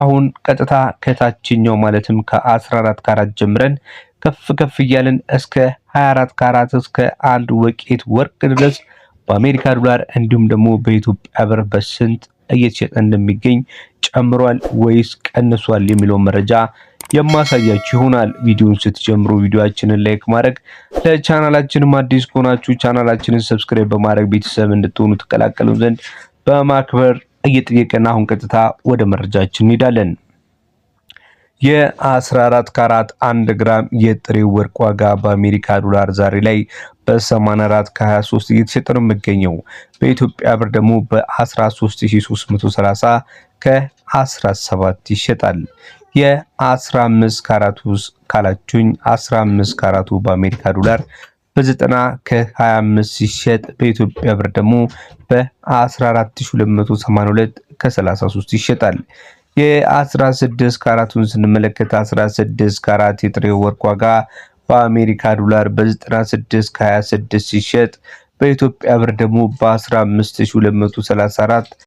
አሁን ቀጥታ ከታችኛው ማለትም ከ14 ካራት ጀምረን ከፍ እያልን እስከ 24 ካራት እስከ 1 ወቄት ወርቅ ድረስ በአሜሪካ ዶላር እንዲሁም ደግሞ በኢትዮጵያ ብር በስንት እየተሸጠ እንደሚገኝ ጨምሯል ወይስ ቀንሷል የሚለው መረጃ የማሳያችሁ ይሆናል። ቪዲዮውን ስትጀምሩ ቪዲዮአችንን ላይክ ማድረግ ለቻናላችንም አዲስ ከሆናችሁ ቻናላችንን ሰብስክራይብ በማድረግ ቤተሰብ እንድትሆኑ ተቀላቀሉ ዘንድ በማክበር እየጠየቀን አሁን ቀጥታ ወደ መረጃችን እንሄዳለን። የ14 ካራት 1 ግራም የጥሬ ወርቅ ዋጋ በአሜሪካ ዶላር ዛሬ ላይ በ84 ከ23 እየተሸጠ ነው የሚገኘው። በኢትዮጵያ ብር ደግሞ በ13330 ከ17 ይሸጣል። የ15 ካራቱ ካላችሁኝ 15 ካራቱ በአሜሪካ ዶላር በ90 ከ25 ሲሸጥ በኢትዮጵያ ብር ደግሞ በ14282 ከ33 ይሸጣል። የ16 ካራቱን ስንመለከት 16 ካራት የጥሬ ወርቅ ዋጋ በአሜሪካ ዶላር በ96 ከ26 ሲሸጥ በኢትዮጵያ ብር ደግሞ በ15234